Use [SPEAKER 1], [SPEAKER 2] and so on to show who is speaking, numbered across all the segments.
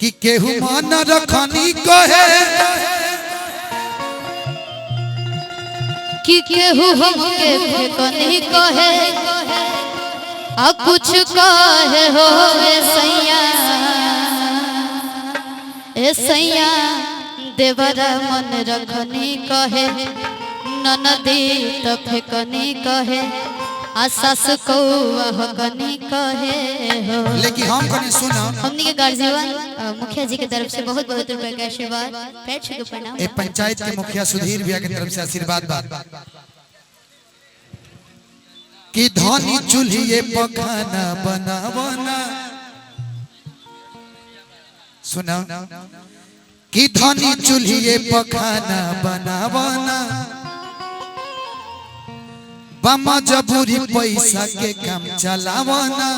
[SPEAKER 1] कि केहू मन रखनी कहे
[SPEAKER 2] कि केहू हमके फेकनी कहे आ कुछ कहे हो ए सैया देवरा मन रखनी कहे ननदी तो फेकनी कहे आ सास को हकनी कहे हो।
[SPEAKER 1] लेकिन हम कनी सुना
[SPEAKER 2] हमनी के गार्जियन मुखिया जी के तरफ से बहुत बहुत रुपए का आशीर्वाद पैर छू के प्रणाम।
[SPEAKER 1] ए पंचायत के मुखिया सुधीर भैया के तरफ से आशीर्वाद बा कि धनी चूल्हे पखाना बनावना सुना कि धनी चूल्हे पखाना बनावना मजबूरी पैसा के काम चलावना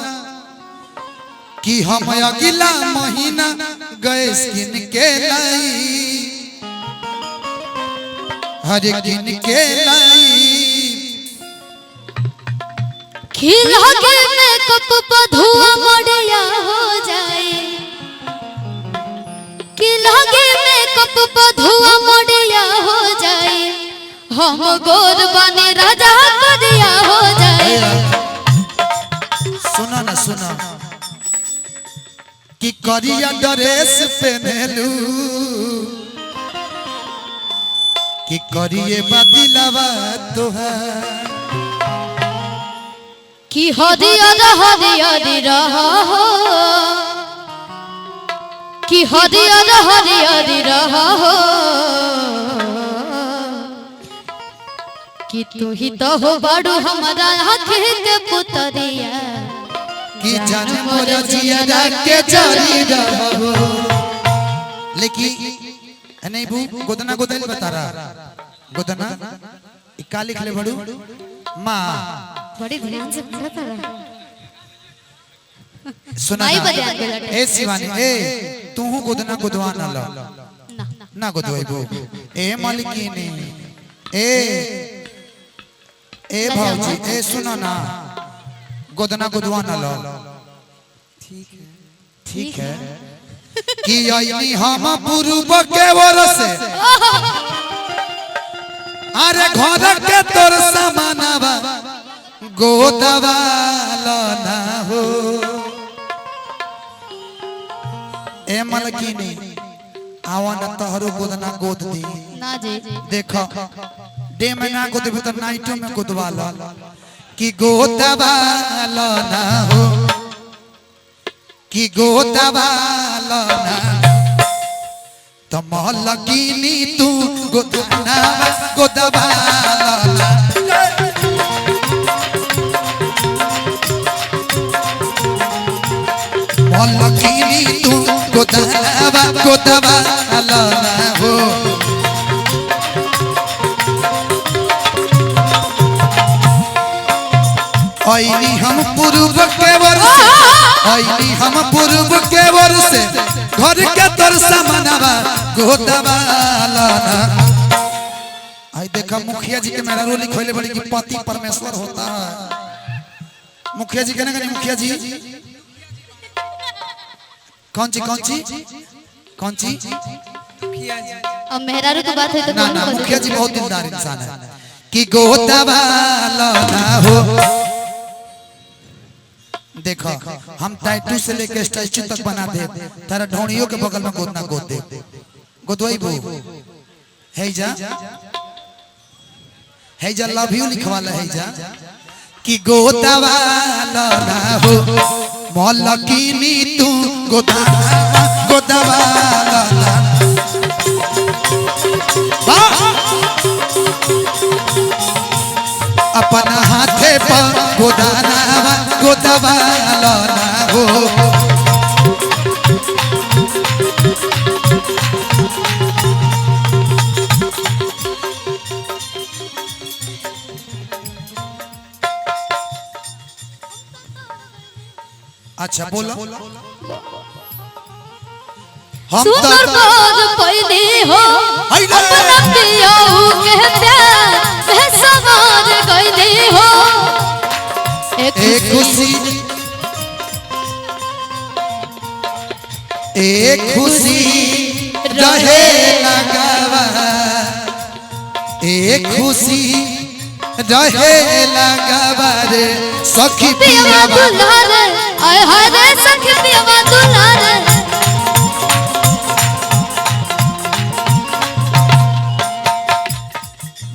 [SPEAKER 1] कि हम अगला महीना गैस किन के लाई हर किन के लाई
[SPEAKER 2] खिला के मेकअप पर धुआं मड़िया हो जाए खिला के मेकअप पर धुआं मड़िया हो जाए हम गोर बने राजा करिया हो जाए।
[SPEAKER 1] सुना ना सुना कि करिया ड्रेस पहनलू कि करिए बदिलवा तोहार
[SPEAKER 2] कि हरियर हरियर रहा हो कि हरियर हरियर रहा हो कि तू ही तो हो बड़ू हमारा आँखें के पुतरिया
[SPEAKER 1] कि जान मोरा जिया के जारी रहो। लेकिन नहीं बू गोदना गोदल बता रहा गोदना का लिख ले बड़ू माँ
[SPEAKER 2] बड़ी ध्यान से पढ़ता रहा
[SPEAKER 1] सुना ए शिवानी ए तू गोदना गोदवा ना लो ना गोदवाई बू ए मालिकिनी ए भाऊजी ए सुनो ना गोदना गोदवा ना लो ठीक है कि आईनी हम पूर्व के ओर से अरे घर के तोर सामानवा गोदवा लो ना हो ए मलकिनी आवन तोहरो गोदना गोद दी
[SPEAKER 2] ना जी
[SPEAKER 1] देखो डे में ना गोद भी तो नाइटो में गोदवा लो कि गोदवा लो ना हो कि गोदवा लो ना तो मलकिनी तू गोदना गोदवा लो ना मलकिनी तू गोदवा गोदवा लो ना हो आईनी हम पूर्व के वर से आईनी हम पूर्व के वर से घर के तोर सामानवा गोदवा लाना आई देखा मुखिया जी के मेरा रोल लिखोले बड़ी कि पति परमेश्वर होता है मुखिया जी कहने का मुखिया जी कौन सी
[SPEAKER 2] अब मेहरारू की बात है तो
[SPEAKER 1] ना ना मुखिया जी बहुत दिलदार इंसान है कि गोदवा लाना हो देखो हम टैटू से लेके स्टैचू तक बना दे तारा ढोणियों के बगल में गोदना गोद दे गोदवाई बो है जा लव यू लिखवाला है जा कि गोदवा लाना हो मलकिनी तू गोदवा लाना अपना हाथे पर गोदाना गोदवा लाना हो अच्छा बोलो हम
[SPEAKER 2] सुंदर बोल पहले हो अपना पियो के प्यार में सवार गईले हो एक खुशी
[SPEAKER 1] एक खुशी रहे लगावा एक खुशी रहे लगावा रे सखी
[SPEAKER 2] पियावा दुलार आय हाय रे सखी पियावा दुलार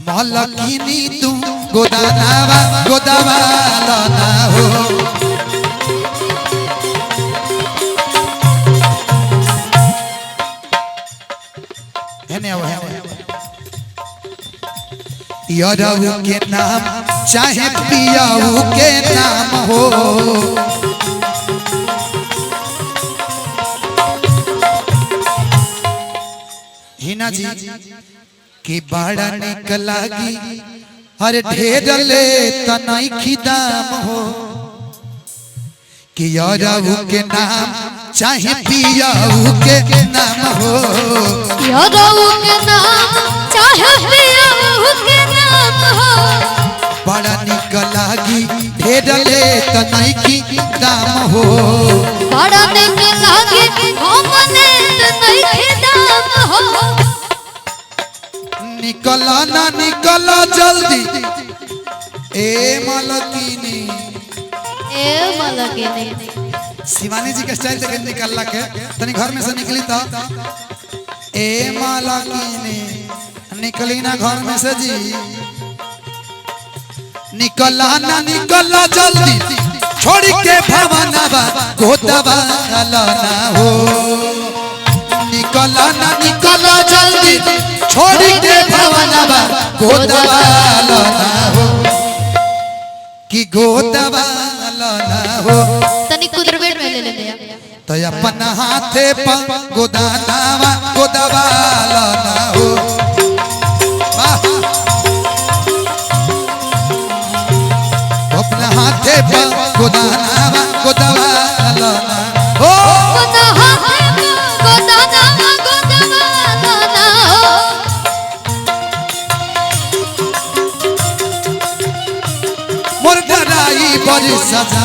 [SPEAKER 1] मलकिनी तू गोदानावा गोदावाला ना हो याराऊ के नाम चाहे पियाऊ के नाम हो हिना जी कि बड़ा निक लागी हर ढेर ले तनाई की दाम हो कि याराऊ के नाम चाहे पियाऊ के नाम हो
[SPEAKER 2] याराऊ के नाम चाहे पियाऊ के नाम हो
[SPEAKER 1] बड़ा निक लागी ढेर ले तनाई की दाम हो
[SPEAKER 2] बड़ा निक लागी हमने तनाई की दाम हो
[SPEAKER 1] निकला ना निकला जल्दी ए मलकिनी शिवानी जी के स्टाइल देख निकलला के तनी घर में से निकली तो ए मलकिनी निकली ना घर में से जी निकला ना निकला जल्दी छोड़ के भवनवा गोदवाला ना हो निकला ना निकला जल्दी छोड़ के भवनवा गोदवाला ना हो कि गोदवाला ना हो
[SPEAKER 2] तनी कुदरवेट में ले ले
[SPEAKER 1] तो अपन हाथे पर गोदानावा गोदवाला ना हो अपना हाथे पर गोदानावा गोदवाला ना हो
[SPEAKER 2] अपना हाथे पर गोदानावा गोदवाला ना हो
[SPEAKER 1] मोर डराई बड़ी सजा